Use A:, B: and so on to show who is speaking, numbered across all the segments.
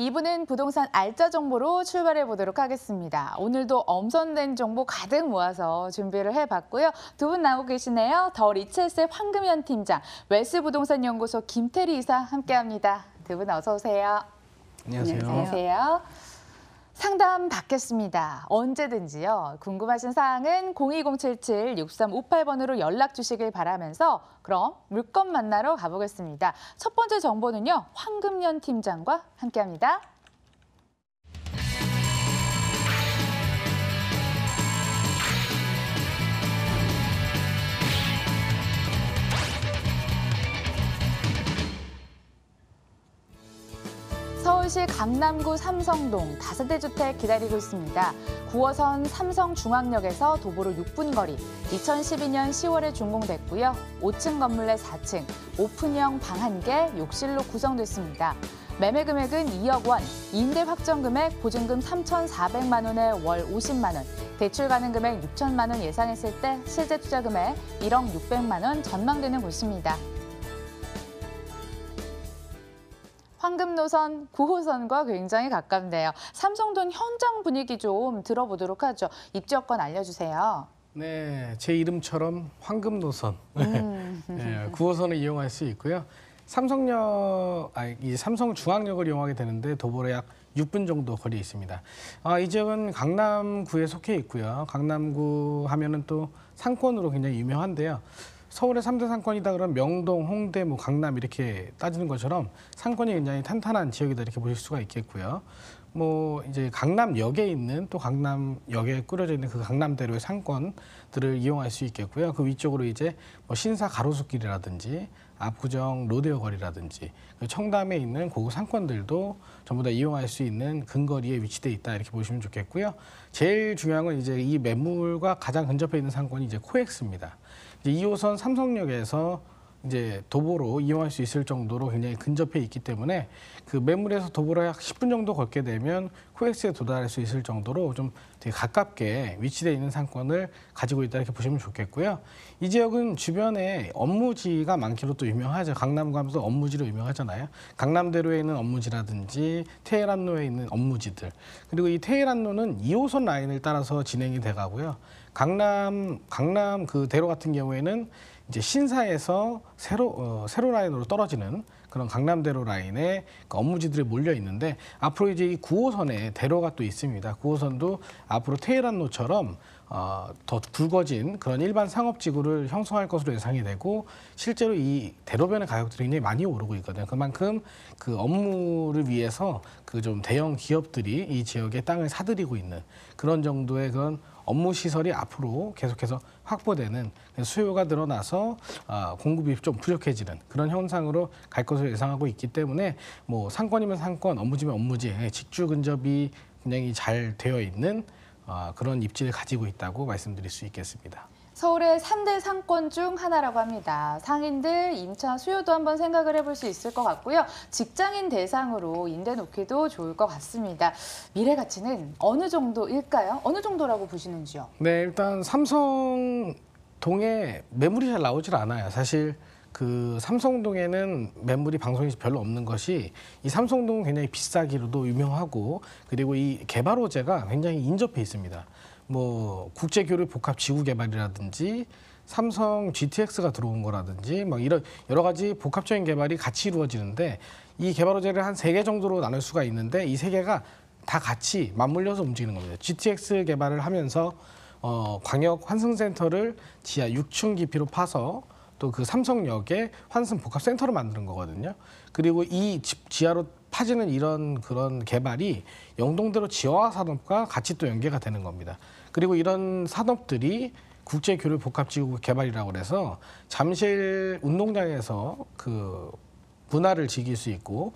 A: 2부는 부동산 알짜 정보로 출발해 보도록 하겠습니다. 오늘도 엄선된 정보 가득 모아서 준비를 해봤고요. 두 분 나오고 계시네요. 더 리첼스의 황금현 팀장, 웰스부동산연구소 김태리 이사 함께합니다. 두 분 어서 오세요.
B: 안녕하세요.
A: 안녕하세요. 상담 받겠습니다. 언제든지요. 궁금하신 사항은 02077-6358번으로 연락 주시길 바라면서 그럼 물건 만나러 가보겠습니다. 첫 번째 정보는요. 황금현 팀장과 함께합니다. 서울시 강남구 삼성동 다세대 주택 기다리고 있습니다. 9호선 삼성중앙역에서 도보로 6분 거리, 2012년 10월에 준공됐고요. 5층 건물 내 4층, 오픈형 방 1개, 욕실로 구성됐습니다. 매매 금액은 2억 원, 임대 확정 금액 보증금 3,400만 원에 월 50만 원, 대출 가능 금액 6천만 원 예상했을 때 실제 투자 금액 1억 600만 원 전망되는 곳입니다. 황금노선 9호선과 굉장히 가깝네요. 삼성동 현장 분위기 좀 들어보도록 하죠. 입지 여건 알려주세요.
B: 네, 제 이름처럼 황금노선. 네, 9호선을 이용할 수 있고요. 이 삼성중앙역을 이용하게 되는데 도보로 약 6분 정도 거리에 있습니다. 이 지역은 강남구에 속해 있고요. 강남구 하면은 또 상권으로 굉장히 유명한데요. 서울의 3대 상권이다 그러면 명동, 홍대, 강남 이렇게 따지는 것처럼 상권이 굉장히 탄탄한 지역이다 이렇게 보실 수가 있겠고요. 이제 강남역에 있는 또 강남역에 꾸려져 있는 그 강남대로의 상권들을 이용할 수 있겠고요. 그 위쪽으로 이제 신사 가로수길이라든지 압구정 로데오 거리라든지 청담에 있는 고급 상권들도 전부 다 이용할 수 있는 근거리에 위치돼 있다 이렇게 보시면 좋겠고요. 제일 중요한 건 이제 이 매물과 가장 근접해 있는 상권이 이제 코엑스입니다. 이제 2호선 삼성역에서 이제 도보로 이용할 수 있을 정도로 굉장히 근접해 있기 때문에 그 매물에서 도보로 약 10분 정도 걷게 되면 코엑스에 도달할 수 있을 정도로 좀 되게 가깝게 위치되어 있는 상권을 가지고 있다 이렇게 보시면 좋겠고요. 이 지역은 주변에 업무지가 많기로 또 유명하죠. 강남 가면서 업무지로 유명하잖아요. 강남대로에 있는 업무지라든지 테헤란로에 있는 업무지들. 그리고 이 테헤란로는 2호선 라인을 따라서 진행이 돼 가고요. 강남 그 대로 같은 경우에는 이제 신사에서 세로 라인으로 떨어지는 그런 강남대로 라인에 그 업무지들이 몰려 있는데 앞으로 이제 이 9호선에 대로가 또 있습니다. 9호선도 앞으로 테헤란로처럼 더 굵어진 그런 일반 상업지구를 형성할 것으로 예상이 되고 실제로 이 대로변의 가격들이 굉장히 많이 오르고 있거든요. 그만큼 그 업무를 위해서 그 좀 대형 기업들이 이 지역에 땅을 사들이고 있는 그런 정도의 그런 업무 시설이 앞으로 계속해서 확보되는 수요가 늘어나서 공급이 좀 부족해지는 그런 현상으로 갈 것으로 예상하고 있기 때문에 상권이면 상권, 업무지면 업무지, 직주 근접이 굉장히 잘 되어 있는 그런 입지를 가지고 있다고 말씀드릴 수 있겠습니다.
A: 서울의 3대 상권 중 하나라고 합니다. 상인들 임차 수요도 한번 생각을 해볼 수 있을 것 같고요. 직장인 대상으로 임대 놓기도 좋을 것 같습니다. 미래 가치는 어느 정도일까요? 어느 정도라고 보시는지요?
B: 네, 일단 삼성동에 매물이 잘 나오질 않아요. 사실 그 삼성동에는 매물이 방송이 별로 없는 것이 이 삼성동은 굉장히 비싸기로도 유명하고 그리고 이 개발 호재가 굉장히 인접해 있습니다. 국제교류 복합 지구 개발이라든지 삼성 GTX가 들어온 거라든지 이런 여러 가지 복합적인 개발이 같이 이루어지는데 이 개발 호재를 한 3개 정도로 나눌 수가 있는데 이 3개가 다 같이 맞물려서 움직이는 겁니다. GTX 개발을 하면서 광역 환승센터를 지하 6층 깊이로 파서 또 그 삼성역에 환승 복합센터를 만드는 거거든요. 그리고 이 지하로 파지는 그런 개발이 영동대로 지하화 산업과 같이 또 연계가 되는 겁니다. 그리고 이런 산업들이 국제교류 복합지구 개발이라고 해서 잠실 운동장에서 그 문화를 즐길 수 있고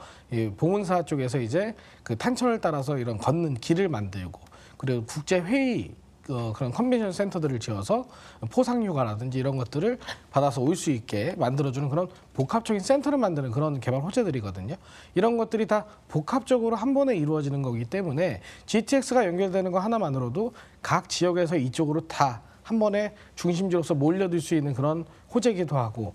B: 봉은사 쪽에서 이제 그 탄천을 따라서 이런 걷는 길을 만들고 그리고 국제회의 그런 컨벤션 센터들을 지어서 포상휴가라든지 이런 것들을 받아서 올 수 있게 만들어주는 그런 복합적인 센터를 만드는 그런 개발 호재들이거든요. 이런 것들이 다 복합적으로 한 번에 이루어지는 거기 때문에 GTX가 연결되는 거 하나만으로도 각 지역에서 이쪽으로 다 한 번에 중심지로서 몰려들 수 있는 그런 호재기도 하고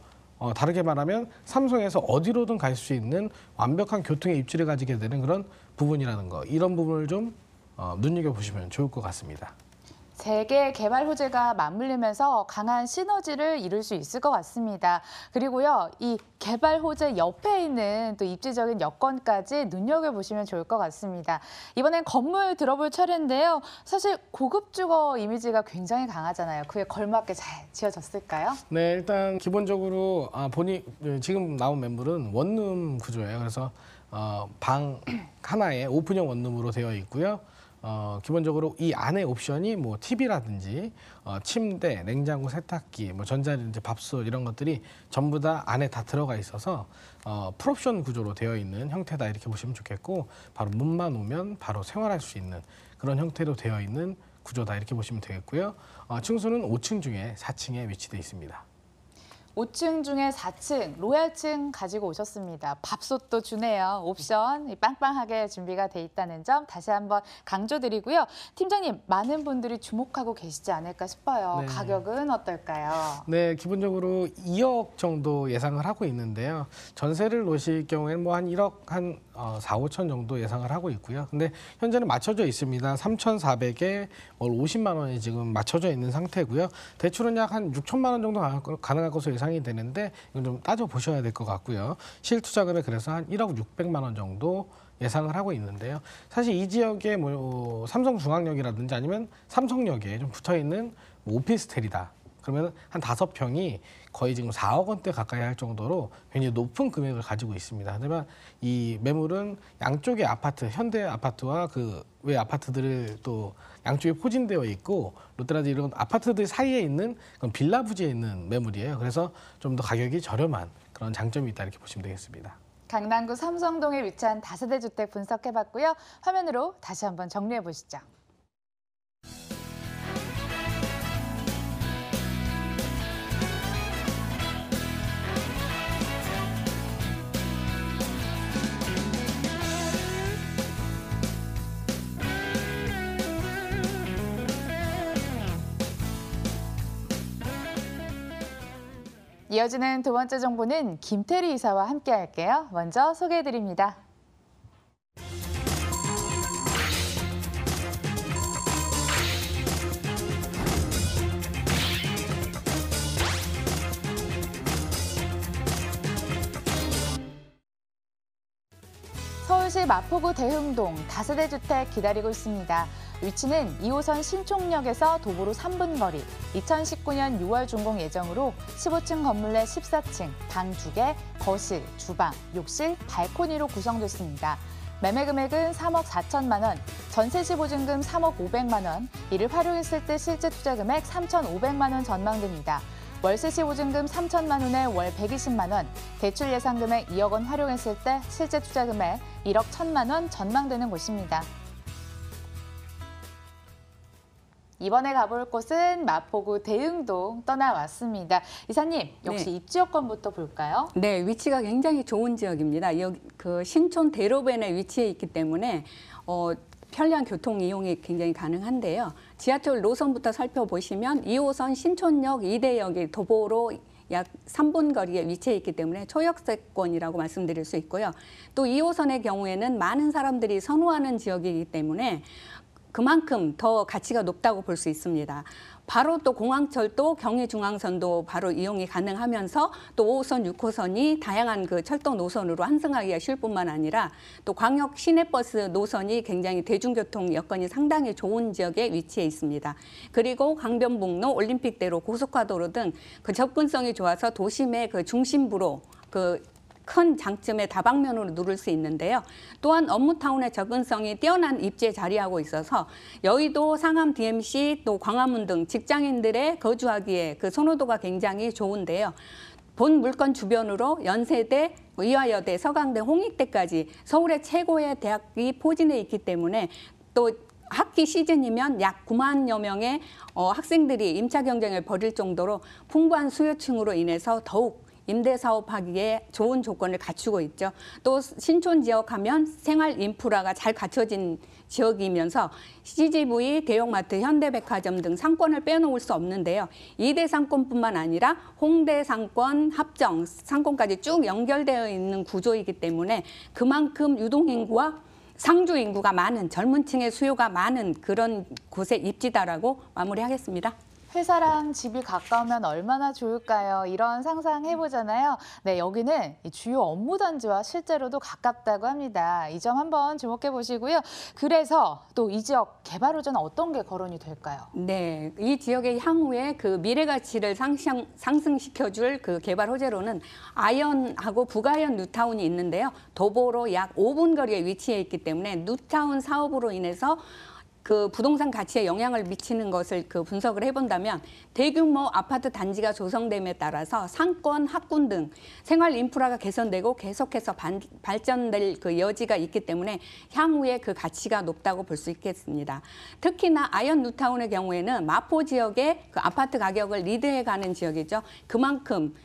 B: 다르게 말하면 삼성에서 어디로든 갈 수 있는 완벽한 교통의 입지를 가지게 되는 그런 부분이라는 거, 이런 부분을 좀 눈여겨보시면 좋을 것 같습니다.
A: 세 개의 개발 호재가 맞물리면서 강한 시너지를 이룰 수 있을 것 같습니다. 그리고요, 이 개발 호재 옆에 있는 또 입지적인 여건까지 눈여겨보시면 좋을 것 같습니다. 이번엔 건물 들어볼 차례인데요. 사실 고급 주거 이미지가 굉장히 강하잖아요. 그에 걸맞게 잘 지어졌을까요?
B: 네, 일단 기본적으로 지금 나온 매물은 원룸 구조예요. 그래서 방 하나에 오픈형 원룸으로 되어 있고요. 기본적으로 이 안에 옵션이 뭐 TV라든지 침대, 냉장고, 세탁기, 뭐 전자레인지, 밥솥 이런 것들이 전부 다 안에 다 들어가 있어서 풀옵션 구조로 되어 있는 형태다, 이렇게 보시면 좋겠고, 바로 문만 오면 바로 생활할 수 있는 그런 형태로 되어 있는 구조다, 이렇게 보시면 되겠고요. 층수는 5층 중에 4층에 위치되어 있습니다.
A: 5층 중에 4층, 로얄층 가지고 오셨습니다. 밥솥도 주네요. 옵션 빵빵하게 준비가 돼 있다는 점 다시 한번 강조드리고요. 팀장님, 많은 분들이 주목하고 계시지 않을까 싶어요.
B: 네.
A: 가격은 어떨까요?
B: 네, 기본적으로 2억 정도 예상을 하고 있는데요. 전세를 놓으실 경우에는 뭐 한 1억 한 4, 5천 정도 예상을 하고 있고요. 근데 현재는 맞춰져 있습니다. 3,400에 월 50만 원이 지금 맞춰져 있는 상태고요. 대출은 약 한 6천만 원 정도 가능할 것으로 예상이 되는데, 이건 좀 따져보셔야 될 것 같고요. 실투자금에 그래서 한 1억 600만 원 정도 예상을 하고 있는데요. 사실 이 지역에 뭐 삼성중앙역이라든지 아니면 삼성역에 좀 붙어있는 오피스텔이다, 그러면 한 5평이 거의 지금 4억 원대 가까이 할 정도로 굉장히 높은 금액을 가지고 있습니다. 하지만 이 매물은 양쪽의 아파트, 현대 아파트와 그 외 아파트들을 또 양쪽에 포진되어 있고, 롯데라든지 이런 아파트들 사이에 있는 그런 빌라 부지에 있는 매물이에요. 그래서 좀 더 가격이 저렴한 그런 장점이 있다, 이렇게 보시면 되겠습니다.
A: 강남구 삼성동에 위치한 다세대 주택 분석해봤고요. 화면으로 다시 한번 정리해 보시죠. 이어지는 두 번째 정보는 김태리 이사와 함께 할게요. 먼저 소개해드립니다. 서울시 마포구 대흥동 다세대 주택 기다리고 있습니다. 위치는 2호선 신촌역에서 도보로 3분 거리, 2019년 6월 준공 예정으로 15층 건물 내 14층, 방 2개, 거실, 주방, 욕실, 발코니로 구성됐습니다. 매매 금액은 3억 4천만 원, 전세 시 보증금 3억 500만 원, 이를 활용했을 때 실제 투자 금액 3,500만 원 전망됩니다. 월세 시 보증금 3천만 원에 월 120만 원, 대출 예상 금액 2억 원 활용했을 때 실제 투자 금액 1억 1천만 원 전망되는 곳입니다. 이번에 가볼 곳은 마포구 대흥동 떠나왔습니다. 이사님, 역시
C: 네.
A: 입지 여건부터 볼까요?
C: 네, 위치가 굉장히 좋은 지역입니다. 여기 그 신촌 대로변에 위치해 있기 때문에 편리한 교통 이용이 굉장히 가능한데요. 지하철 노선부터 살펴보시면 2호선 신촌역, 이대역이 도보로 약 3분 거리에 위치해 있기 때문에 초역세권이라고 말씀드릴 수 있고요. 또 2호선의 경우에는 많은 사람들이 선호하는 지역이기 때문에 그만큼 더 가치가 높다고 볼 수 있습니다. 바로 또 공항철도, 경의중앙선도 바로 이용이 가능하면서 또 5호선, 6호선이 다양한 그 철도 노선으로 환승하기가 쉬울 뿐만 아니라 또 광역 시내버스 노선이 굉장히 대중교통 여건이 상당히 좋은 지역에 위치해 있습니다. 그리고 강변북로, 올림픽대로, 고속화도로 등 그 접근성이 좋아서 도심의 그 중심부로 큰 장점의 다방면으로 누릴 수 있는데요. 또한 업무타운의 접근성이 뛰어난 입지에 자리하고 있어서 여의도, 상암, DMC, 또 광화문 등 직장인들의 거주하기에 그 선호도가 굉장히 좋은데요. 본 물건 주변으로 연세대, 이화여대, 서강대, 홍익대까지 서울의 최고의 대학이 포진해 있기 때문에 또 학기 시즌이면 약 9만여 명의 학생들이 임차 경쟁을 벌일 정도로 풍부한 수요층으로 인해서 더욱 임대 사업하기에 좋은 조건을 갖추고 있죠. 또 신촌 지역 하면 생활 인프라가 잘 갖춰진 지역이면서 CGV, 대형마트, 현대백화점 등 상권을 빼놓을 수 없는데요. 2대 상권뿐만 아니라 홍대 상권, 합정 상권까지 쭉 연결되어 있는 구조이기 때문에 그만큼 유동인구와 상주 인구가 많은, 젊은 층의 수요가 많은 그런 곳에 입지다라고 마무리하겠습니다.
A: 회사랑 집이 가까우면 얼마나 좋을까요? 이런 상상해보잖아요. 네, 여기는 이 주요 업무 단지와 실제로도 가깝다고 합니다. 이 점 한번 주목해 보시고요. 그래서 또 이 지역 개발 호재는 어떤 게 거론이 될까요?
C: 네, 이 지역의 향후에 그 미래 가치를 상승시켜줄 그 개발 호재로는 아현하고 북아현 뉴타운이 있는데요. 도보로 약 5분 거리에 위치해 있기 때문에 뉴타운 사업으로 인해서 그 부동산 가치에 영향을 미치는 것을 그 분석을 해본다면 대규모 아파트 단지가 조성됨에 따라서 상권, 학군 등 생활 인프라가 개선되고 계속해서 발전될 그 여지가 있기 때문에 향후에 그 가치가 높다고 볼 수 있겠습니다. 특히나 아현 뉴타운의 경우에는 마포 지역의 그 아파트 가격을 리드해가는 지역이죠. 그만큼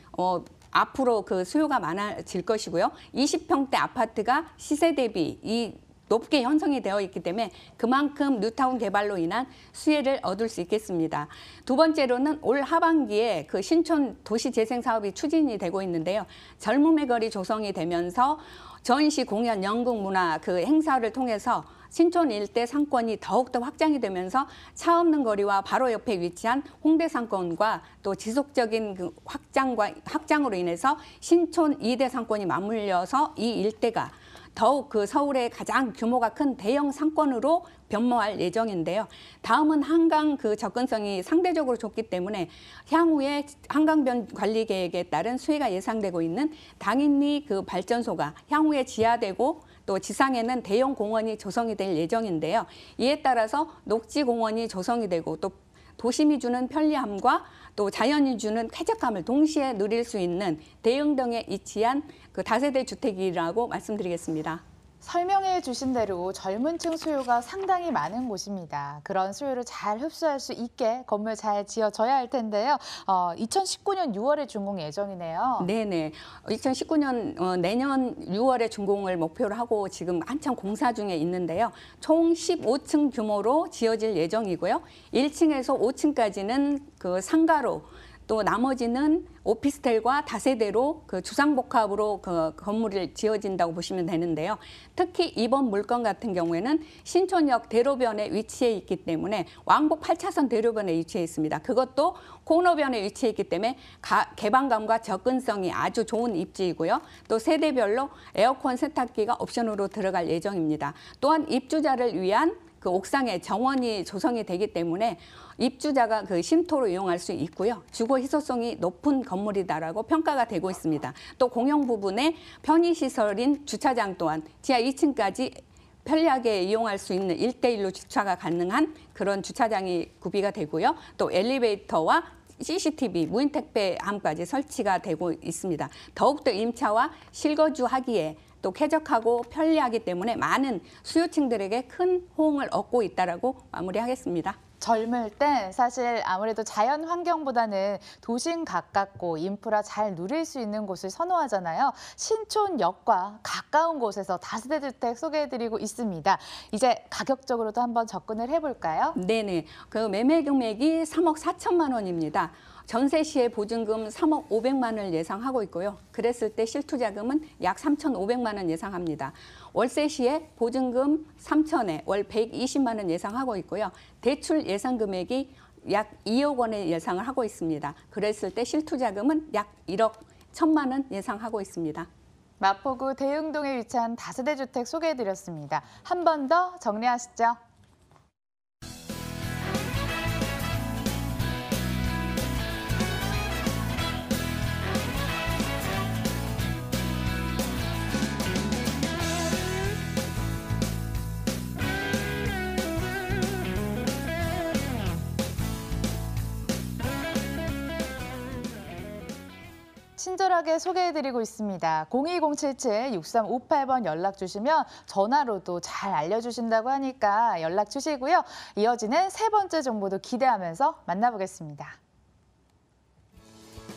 C: 앞으로 그 수요가 많아질 것이고요. 20평대 아파트가 시세 대비 높게 형성이 되어 있기 때문에 그만큼 뉴타운 개발로 인한 수혜를 얻을 수 있겠습니다. 두 번째로는 올 하반기에 그 신촌 도시재생 사업이 추진이 되고 있는데요. 젊음의 거리 조성이 되면서 전시, 공연, 연극, 문화 그 행사를 통해서 신촌 일대 상권이 더욱더 확장이 되면서 차 없는 거리와 바로 옆에 위치한 홍대 상권과 또 지속적인 그 확장으로 인해서 신촌 2대 상권이 맞물려서 이 일대가 더욱 그 서울의 가장 규모가 큰 대형 상권으로 변모할 예정인데요. 다음은 한강 그 접근성이 상대적으로 좋기 때문에 향후에 한강변 관리 계획에 따른 수혜가 예상되고 있는 당연히 그 발전소가 향후에 지하되고 또 지상에는 대형 공원이 조성이 될 예정인데요. 이에 따라서 녹지공원이 조성이 되고 또 도심이 주는 편리함과 또 자연이 주는 쾌적함을 동시에 누릴 수 있는 대흥동에 위치한 그 다세대 주택이라고 말씀드리겠습니다.
A: 설명해 주신 대로 젊은 층 수요가 상당히 많은 곳입니다. 그런 수요를 잘 흡수할 수 있게 건물 잘 지어져야 할 텐데요. 2019년 6월에 준공 예정이네요.
C: 네네. 2019년 내년 6월에 준공을 목표로 하고 지금 한참 공사 중에 있는데요. 총 15층 규모로 지어질 예정이고요. 1층에서 5층까지는 그 상가로 또 나머지는 오피스텔과 다세대로 그 주상복합으로 그 건물을 지어진다고 보시면 되는데요. 특히 이번 물건 같은 경우에는 신촌역 대로변에 위치해 있기 때문에 왕복 8차선 대로변에 위치해 있습니다. 그것도 코너변에 위치해 있기 때문에 개방감과 접근성이 아주 좋은 입지이고요. 또 세대별로 에어컨 세탁기가 옵션으로 들어갈 예정입니다. 또한 입주자를 위한 그 옥상에 정원이 조성이 되기 때문에 입주자가 그 쉼터로 이용할 수 있고요. 주거 희소성이 높은 건물이다라고 평가가 되고 있습니다. 또 공용 부분에 편의시설인 주차장 또한 지하 2층까지 편리하게 이용할 수 있는 1대1로 주차가 가능한 그런 주차장이 구비가 되고요. 또 엘리베이터와 CCTV, 무인 택배함까지 설치가 되고 있습니다. 더욱더 임차와 실거주하기에 또 쾌적하고 편리하기 때문에 많은 수요층들에게 큰 호응을 얻고 있다라고 마무리하겠습니다.
A: 젊을 땐 사실 아무래도 자연 환경보다는 도심 가깝고 인프라 잘 누릴 수 있는 곳을 선호하잖아요. 신촌역과 가까운 곳에서 다세대 주택 소개해드리고 있습니다. 이제 가격적으로도 한번 접근을 해볼까요?
C: 네네. 그 매매 금액이 3억 4천만 원입니다. 전세 시에 보증금 3억 500만 원을 예상하고 있고요. 그랬을 때 실투자금은 약 3,500만 원 예상합니다. 월세 시에 보증금 3천에 월 120만 원 예상하고 있고요. 대출 예상 금액이 약 2억 원의 예상을 하고 있습니다. 그랬을 때 실투자금은 약 1억 1천만 원 예상하고 있습니다.
A: 마포구 대흥동에 위치한 다세대 주택 소개해드렸습니다. 한 번 더 정리하시죠. 친절하게 소개해드리고 있습니다. 02077-6358번 연락 주시면 전화로도 잘 알려주신다고 하니까 연락 주시고요. 이어지는 세 번째 정보도 기대하면서 만나보겠습니다.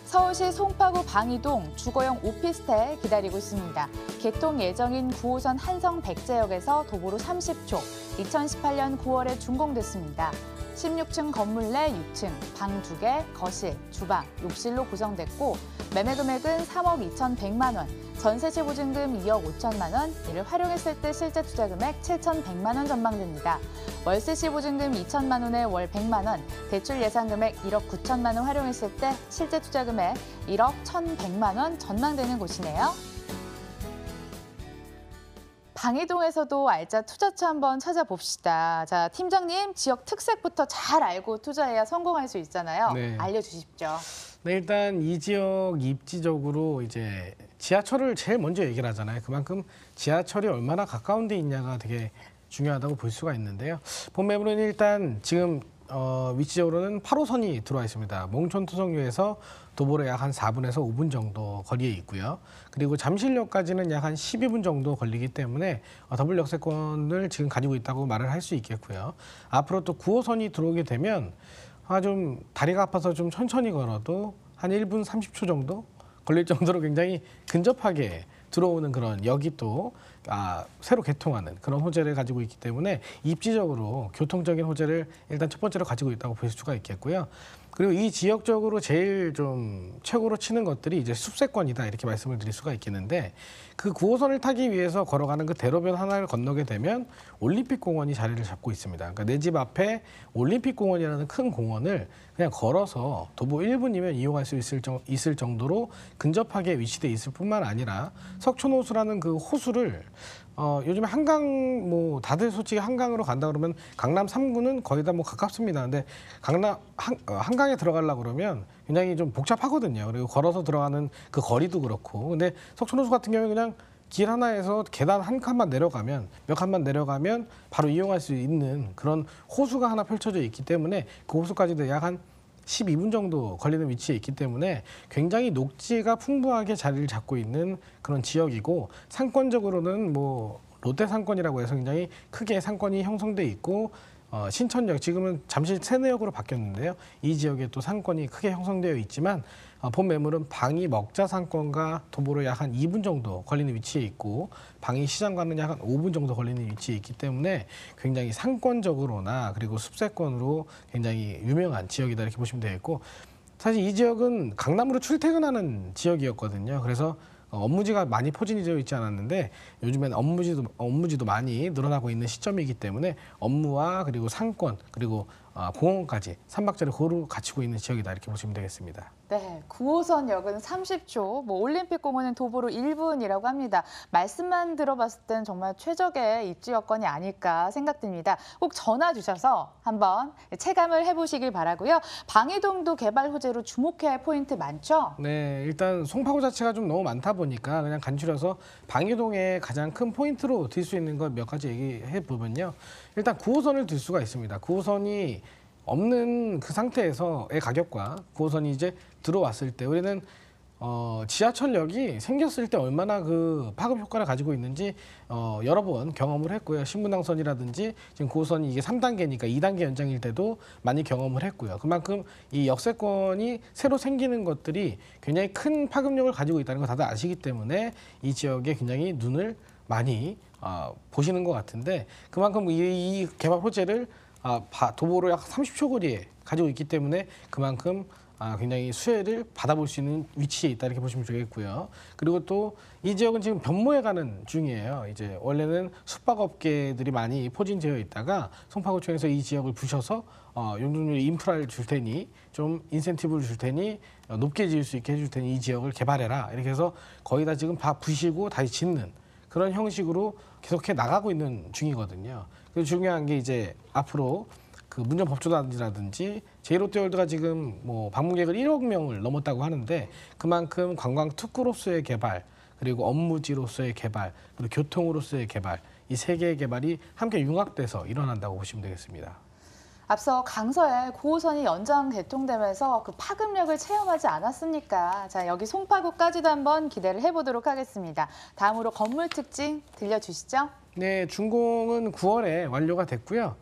A: 서울시 송파구 방이동 주거용 오피스텔 기다리고 있습니다. 개통 예정인 9호선 한성 백제역에서 도보로 30초, 2018년 9월에 준공됐습니다. 16층 건물 내 6층, 방 2개, 거실, 주방, 욕실로 구성됐고 매매 금액은 3억 2,100만 원, 전세시 보증금 2억 5천만 원, 이를 활용했을 때 실제 투자 금액 7,100만 원 전망됩니다. 월세시 보증금 2천만 원에 월 100만 원, 대출 예상 금액 1억 9천만 원 활용했을 때 실제 투자 금액 1억 1,100만 원 전망되는 곳이네요. 방이동에서도 알짜 투자처 한번 찾아봅시다. 자, 팀장님, 지역 특색부터 잘 알고 투자해야 성공할 수 있잖아요.
B: 네.
A: 알려주십시오.
B: 네, 일단 이 지역 입지적으로 이제 지하철을 제일 먼저 얘기를 하잖아요. 그만큼 지하철이 얼마나 가까운 데 있냐가 되게 중요하다고 볼 수가 있는데요. 본매물은 일단 지금 위치적으로는 8호선이 들어와 있습니다. 몽촌투성로에서 도보로 약 한 4분에서 5분 정도 거리에 있고요. 그리고 잠실역까지는 약 한 12분 정도 걸리기 때문에 더블 역세권을 지금 가지고 있다고 말을 할 수 있겠고요. 앞으로 또 9호선이 들어오게 되면 좀 다리가 아파서 좀 천천히 걸어도 한 1분 30초 정도 걸릴 정도로 굉장히 근접하게 들어오는 그런 역이 또 새로 개통하는 그런 호재를 가지고 있기 때문에 입지적으로 교통적인 호재를 일단 첫 번째로 가지고 있다고 볼 수가 있겠고요. 그리고 이 지역적으로 제일 좀 최고로 치는 것들이 이제 숲세권이다 이렇게 말씀을 드릴 수가 있겠는데 그 9호선을 타기 위해서 걸어가는 그 대로변 하나를 건너게 되면 올림픽공원이 자리를 잡고 있습니다. 그러니까 내 집 앞에 올림픽공원이라는 큰 공원을 그냥 걸어서 도보 1분이면 이용할 수 있을 정도로 근접하게 위치돼 있을 뿐만 아니라 석촌호수라는 그 호수를 요즘에 한강 다들 솔직히 한강으로 간다 그러면 강남 3구는 거의 다 가깝습니다. 근데 한강에 들어가려고 그러면 굉장히 좀 복잡하거든요. 그리고 걸어서 들어가는 그 거리도 그렇고. 근데 석촌호수 같은 경우에 그냥 길 하나에서 계단 한 칸만 내려가면 몇 칸만 내려가면 바로 이용할 수 있는 그런 호수가 하나 펼쳐져 있기 때문에 그 호수까지도 약 한 12분 정도 걸리는 위치에 있기 때문에 굉장히 녹지가 풍부하게 자리를 잡고 있는 그런 지역이고 상권적으로는 롯데 상권이라고 해서 굉장히 크게 상권이 형성돼 있고 신천역 지금은 잠실 세내역으로 바뀌었는데요. 이 지역에 또 상권이 크게 형성되어 있지만 본 매물은 방이 먹자 상권과 도보로 약 한 2분 정도 걸리는 위치에 있고 방이 시장과는 약 한 5분 정도 걸리는 위치에 있기 때문에 굉장히 상권적으로나 그리고 숲세권으로 굉장히 유명한 지역이다 이렇게 보시면 되겠고 사실 이 지역은 강남으로 출퇴근하는 지역이었거든요. 그래서 업무지가 많이 포진이 되어 있지 않았는데 요즘엔 업무지도 많이 늘어나고 있는 시점이기 때문에 업무와 그리고 상권 그리고 공원까지 삼박자를 고루 갖추고 있는 지역이다 이렇게 보시면 되겠습니다.
A: 네, 9호선역은 30초, 올림픽공원은 도보로 1분이라고 합니다. 말씀만 들어봤을 땐 정말 최적의 입지 여건이 아닐까 생각됩니다. 꼭 전화 주셔서 한번 체감을 해보시길 바라고요. 방이동도 개발 호재로 주목해야 할 포인트 많죠?
B: 네, 일단 송파구 자체가 좀 너무 많다 보니까 그냥 간추려서 방이동의 가장 큰 포인트로 들 수 있는 것 몇 가지 얘기해 보면요. 일단 9호선을 들 수가 있습니다. 9호선이 없는 그 상태에서의 가격과 9호선이 이제 들어왔을 때 우리는 지하철역이 생겼을 때 얼마나 그 파급 효과를 가지고 있는지 여러 번 경험을 했고요. 신분당선이라든지 지금 9호선이 이게 3단계니까 2단계 연장일 때도 많이 경험을 했고요. 그만큼 이 역세권이 새로 생기는 것들이 굉장히 큰 파급력을 가지고 있다는 거 다들 아시기 때문에 이 지역에 굉장히 눈을 많이 보시는 것 같은데 그만큼 이 개발 호재를 도보로 약 30초 거리에 가지고 있기 때문에 그만큼 굉장히 수혜를 받아볼 수 있는 위치에 있다 이렇게 보시면 되겠고요. 그리고 또 이 지역은 지금 변모해 가는 중이에요. 이제 원래는 숙박업계들이 많이 포진되어 있다가 송파구청에서 이 지역을 부셔서 용적률 인프라를 줄 테니 좀 인센티브를 줄 테니 높게 지을 수 있게 해줄 테니 이 지역을 개발해라 이렇게 해서 거의 다 지금 다 부시고 다시 짓는 그런 형식으로 계속해 나가고 있는 중이거든요. 그리고 중요한 게 이제 앞으로 그 문전법조단지라든지 제이롯데월드가 지금 방문객을 1억 명을 넘었다고 하는데 그만큼 관광 특구로서의 개발 그리고 업무지로서의 개발 그리고 교통으로서의 개발 이 세 개의 개발이 함께 융합돼서 일어난다고 보시면 되겠습니다.
A: 앞서 강서에 9호선이 연장 개통되면서 그 파급력을 체험하지 않았습니까? 자, 여기 송파구까지도 한번 기대를 해보도록 하겠습니다. 다음으로 건물 특징 들려주시죠.
B: 네, 준공은 9월에 완료가 됐고요.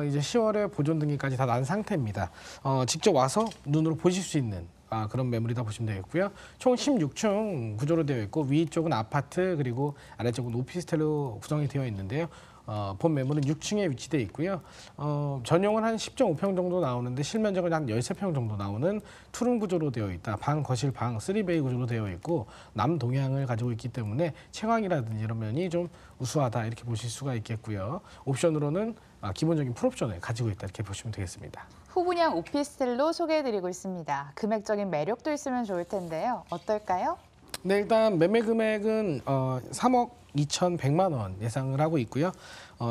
B: 이제 10월에 보존 등기까지 다 난 상태입니다. 직접 와서 눈으로 보실 수 있는 그런 매물이다 보시면 되겠고요. 총 16층 구조로 되어 있고 위쪽은 아파트 그리고 아래쪽은 오피스텔로 구성이 되어 있는데요. 본 매물은 6층에 위치되어 있고요. 전용은 한 10.5평 정도 나오는데 실면적은 한 13평 정도 나오는 투룸 구조로 되어 있다. 방, 거실, 방, 3베이 구조로 되어 있고 남동향을 가지고 있기 때문에 채광이라든지 이런 면이 좀 우수하다 이렇게 보실 수가 있겠고요. 옵션으로는 기본적인 풀옵션을 가지고 있다 이렇게 보시면 되겠습니다.
A: 후분양 오피스텔로 소개해드리고 있습니다. 금액적인 매력도 있으면 좋을 텐데요. 어떨까요?
B: 네, 일단 매매 금액은 3억 2,100만 원 예상을 하고 있고요.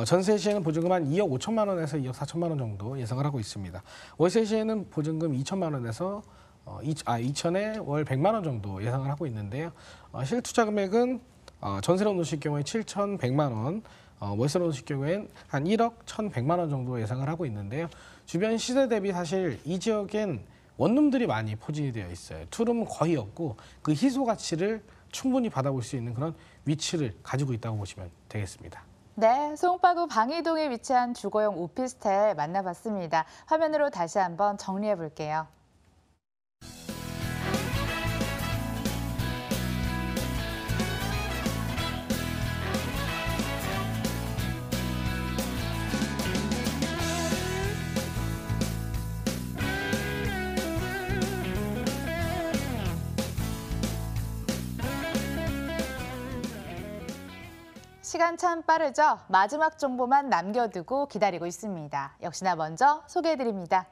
B: 전세 시에는 보증금 한 2억 5천만 원에서 2억 4천만 원 정도 예상을 하고 있습니다. 월세 시에는 보증금 2천만 원에서 2천에 월 100만 원 정도 예상을 하고 있는데요. 실투자 금액은 전세로 놓으실 경우에 7,100만 원, 월세로 놓으실 경우에는 한 1억 1,100만 원 정도 예상을 하고 있는데요. 주변 시세 대비 사실 이 지역엔 원룸들이 많이 포진이 되어 있어요. 투룸은 거의 없고 그 희소 가치를 충분히 받아볼 수 있는 그런 위치를 가지고 있다고 보시면 되겠습니다.
A: 네, 송파구 방이동에 위치한 주거용 오피스텔 만나봤습니다. 화면으로 다시 한번 정리해 볼게요. 시간 참 빠르죠? 마지막 정보만 남겨두고 기다리고 있습니다. 역시나 먼저 소개해드립니다.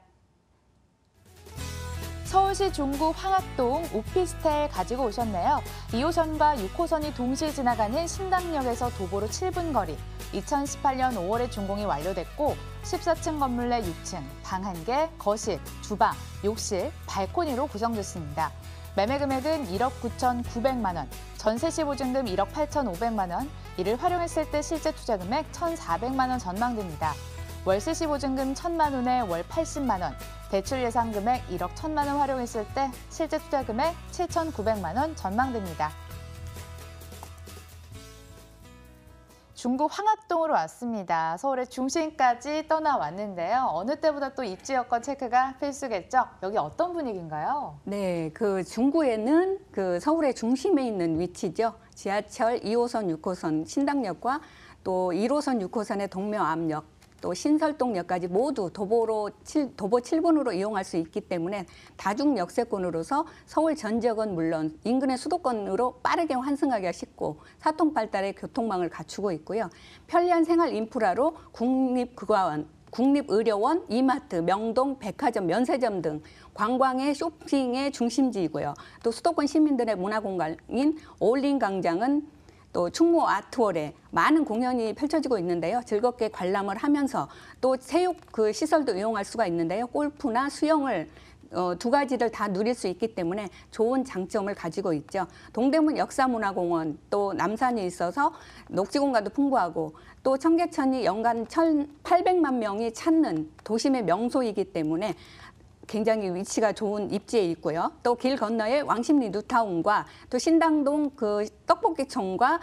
A: 서울시 중구 황학동 오피스텔 가지고 오셨네요. 2호선과 6호선이 동시에 지나가는 신당역에서 도보로 7분 거리. 2018년 5월에 준공이 완료됐고 14층 건물 내 6층, 방 1개, 거실, 주방, 욕실, 발코니로 구성됐습니다. 매매 금액은 1억 9,900만 원, 전세 시 보증금 1억 8,500만 원, 이를 활용했을 때 실제 투자 금액 1,400만 원 전망됩니다. 월세 시 보증금 1,000만 원에 월 80만 원, 대출 예상 금액 1억 1,000만 원 활용했을 때 실제 투자 금액 7,900만 원 전망됩니다. 중구 황학동으로 왔습니다. 서울의 중심까지 떠나왔는데요. 어느 때보다 또 입지 여건 체크가 필수겠죠? 여기 어떤 분위기인가요?
C: 네, 그 중구에는 그 서울의 중심에 있는 위치죠. 지하철 2호선, 6호선 신당역과 또 1호선, 6호선의 동묘암역, 또 신설동역까지 모두 도보 7분으로 이용할 수 있기 때문에 다중 역세권으로서 서울 전 지역은 물론 인근의 수도권으로 빠르게 환승하기가 쉽고 사통발달의 교통망을 갖추고 있고요. 편리한 생활 인프라로 국립국어원, 국립의료원, 이마트, 명동, 백화점, 면세점 등 관광의 쇼핑의 중심지이고요. 또 수도권 시민들의 문화공간인 어울린 광장은 또 충무 아트홀에 많은 공연이 펼쳐지고 있는데요. 즐겁게 관람을 하면서 또 체육 그 시설도 이용할 수가 있는데요. 골프나 수영을 두 가지를 다 누릴 수 있기 때문에 좋은 장점을 가지고 있죠. 동대문 역사문화공원 또 남산이 있어서 녹지공간도 풍부하고 또 청계천이 연간 1,800만 명이 찾는 도심의 명소이기 때문에 굉장히 위치가 좋은 입지에 있고요. 또 길 건너에 왕십리 뉴타운과 또 신당동 그 떡볶이청과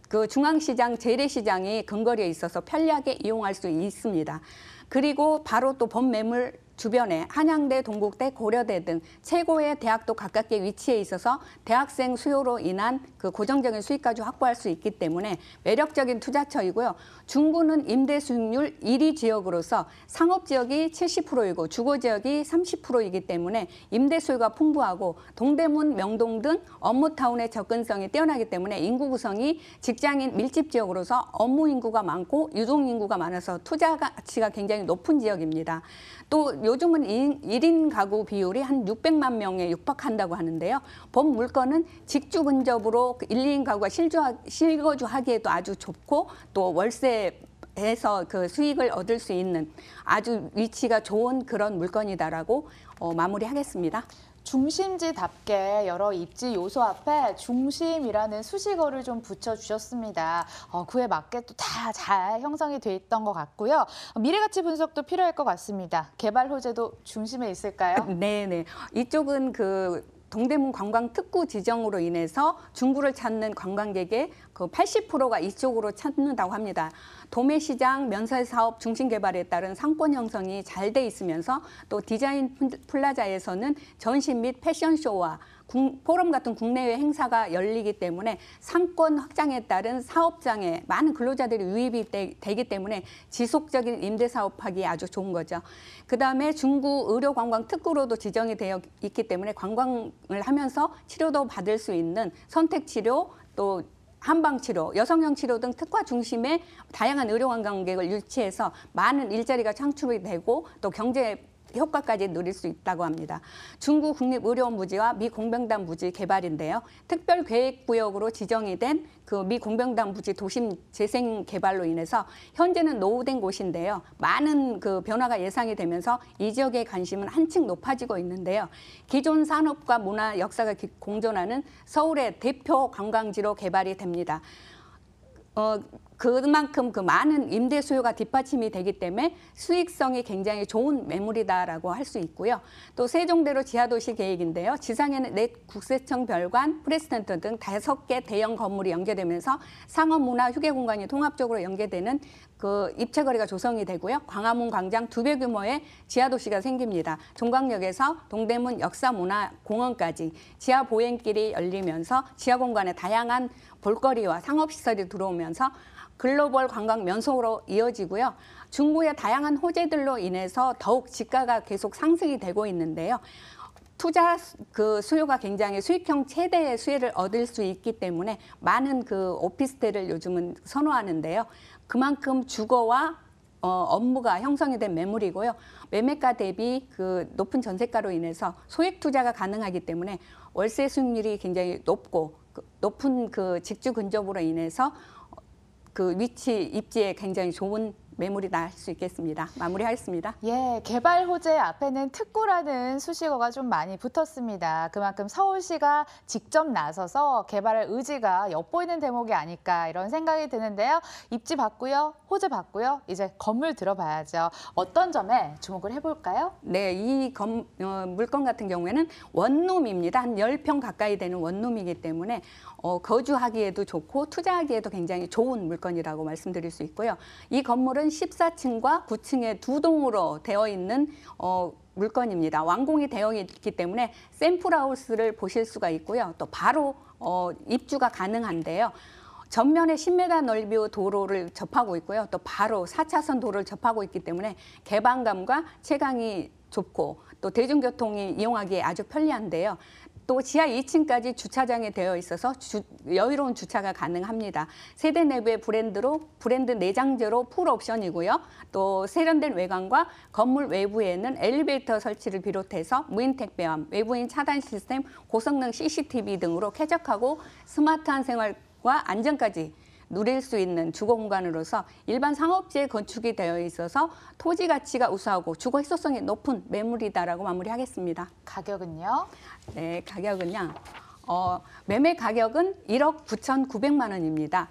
C: 그 중앙시장 재래시장이 근거리에 있어서 편리하게 이용할 수 있습니다. 그리고 바로 또 범매물 주변에 한양대, 동국대, 고려대 등 최고의 대학도 가깝게 위치해 있어서 대학생 수요로 인한 그 고정적인 수익까지 확보할 수 있기 때문에 매력적인 투자처이고요. 중구는 임대 수익률 1위 지역으로서 상업 지역이 70%이고 주거 지역이 30%이기 때문에 임대 수요가 풍부하고 동대문, 명동 등 업무타운의 접근성이 뛰어나기 때문에 인구 구성이 직장인 밀집 지역으로서 업무 인구가 많고 유동 인구가 많아서 투자 가치가 굉장히 높은 지역입니다. 또 요즘은 1인 가구 비율이 한 600만 명에 육박한다고 하는데요. 본 물건은 직주 근접으로 1, 2인 가구가 실거주하기에도 아주 좁고 또 월세에서 그 수익을 얻을 수 있는 아주 위치가 좋은 그런 물건이다라고 마무리하겠습니다.
A: 중심지답게 여러 입지 요소 앞에 중심이라는 수식어를 좀 붙여주셨습니다. 그에 맞게 또 다 잘 형성이 돼 있던 것 같고요. 미래가치 분석도 필요할 것 같습니다. 개발 호재도 중심에 있을까요?
C: 네네. 이쪽은 그 동대문 관광특구 지정으로 인해서 중구를 찾는 관광객의 그 80%가 이쪽으로 찾는다고 합니다. 도매시장, 면세사업 중심개발에 따른 상권 형성이 잘 돼 있으면서 또 디자인 플라자에서는 전시 및 패션쇼와 포럼 같은 국내외 행사가 열리기 때문에 상권 확장에 따른 사업장에 많은 근로자들이 유입이 되기 때문에 지속적인 임대 사업하기 아주 좋은 거죠. 그다음에 중구 의료관광 특구로도 지정이 되어 있기 때문에 관광을 하면서 치료도 받을 수 있는 선택치료 또 한방치료, 여성형 치료 등 특화 중심의 다양한 의료관광객을 유치해서 많은 일자리가 창출이 되고 또 경제 효과까지 누릴 수 있다고 합니다. 중구 국립의료원 부지와 미공병단 부지 개발인데요. 특별계획구역으로 지정이 된 그 미공병단 부지 도심 재생 개발로 인해서 현재는 노후된 곳인데요. 많은 그 변화가 예상이 되면서 이 지역의 관심은 한층 높아지고 있는데요. 기존 산업과 문화, 역사가 공존하는 서울의 대표 관광지로 개발이 됩니다. 그만큼 그 많은 임대 수요가 뒷받침이 되기 때문에 수익성이 굉장히 좋은 매물이다라고 할 수 있고요. 또 세종대로 지하도시 계획인데요. 지상에는 넷 국세청 별관, 프레스센터 등 5개 대형 건물이 연계되면서 상업, 문화, 휴게 공간이 통합적으로 연계되는 그 입체거리가 조성이 되고요. 광화문 광장 2배 규모의 지하도시가 생깁니다. 종강역에서 동대문 역사문화공원까지 지하 보행길이 열리면서 지하 공간에 다양한 볼거리와 상업시설이 들어오면서 글로벌 관광 면소로 이어지고요. 중구의 다양한 호재들로 인해서 더욱 지가가 계속 상승이 되고 있는데요. 투자 그 수요가 굉장히 수익형 최대의 수혜를 얻을 수 있기 때문에 많은 그 오피스텔을 요즘은 선호하는데요. 그만큼 주거와 업무가 형성이 된 매물이고요. 매매가 대비 그 높은 전세가로 인해서 소액 투자가 가능하기 때문에 월세 수익률이 굉장히 높고 높은 그 직주 근접으로 인해서 그 위치 입지에 굉장히 좋은 매물이다 할 수 있겠습니다. 마무리하겠습니다.
A: 예, 개발 호재 앞에는 특구라는 수식어가 좀 많이 붙었습니다. 그만큼 서울시가 직접 나서서 개발할 의지가 엿보이는 대목이 아닐까 이런 생각이 드는데요. 입지 봤고요, 호재 봤고요. 이제 건물 들어봐야죠. 어떤 점에 주목을 해볼까요?
C: 네, 이 물건 같은 경우에는 원룸입니다. 한 10평 가까이 되는 원룸이기 때문에 거주하기에도 좋고 투자하기에도 굉장히 좋은 물건이라고 말씀드릴 수 있고요. 이 건물은 14층과 9층의 두 동으로 되어 있는 물건입니다. 완공이 되어 있기 때문에 샘플하우스를 보실 수가 있고요. 또 바로 입주가 가능한데요. 전면에 10m 넓이의 도로를 접하고 있고요. 또 바로 4차선 도로를 접하고 있기 때문에 개방감과 채광이 좋고 또 대중교통이 이용하기에 아주 편리한데요. 또 지하 2층까지 주차장이 되어 있어서 여유로운 주차가 가능합니다. 세대 내부의 브랜드 내장재로 풀 옵션이고요. 또 세련된 외관과 건물 외부에는 엘리베이터 설치를 비롯해서 무인 택배함, 외부인 차단 시스템, 고성능 CCTV 등으로 쾌적하고 스마트한 생활과 안전까지 누릴 수 있는 주거 공간으로서 일반 상업지에 건축이 되어 있어서 토지 가치가 우수하고 주거 희소성이 높은 매물이다라고 마무리하겠습니다.
A: 가격은요?
C: 네, 가격은요. 매매 가격은 1억 9,900만 원입니다.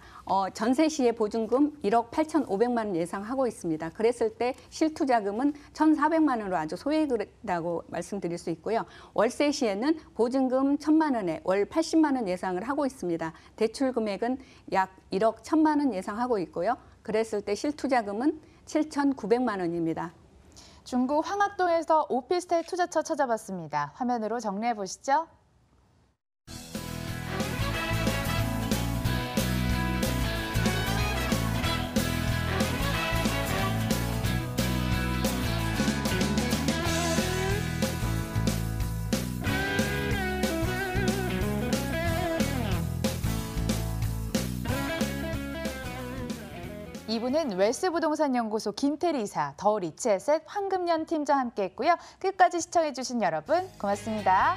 C: 전세 시에 보증금 1억 8,500만 원 예상하고 있습니다. 그랬을 때 실투자금은 1,400만 원으로 아주 소액이라고 말씀드릴 수 있고요. 월세 시에는 보증금 1,000만 원에 월 80만 원 예상을 하고 있습니다. 대출 금액은 약 1억 1,000만 원 예상하고 있고요. 그랬을 때 실투자금은 7,900만 원입니다.
A: 중구 황학동에서 오피스텔 투자처 찾아봤습니다. 화면으로 정리해 보시죠. 이분은 웰스부동산연구소 김태리 이사, 더 리치에셋 황금연 팀장 함께했고요. 끝까지 시청해주신 여러분 고맙습니다.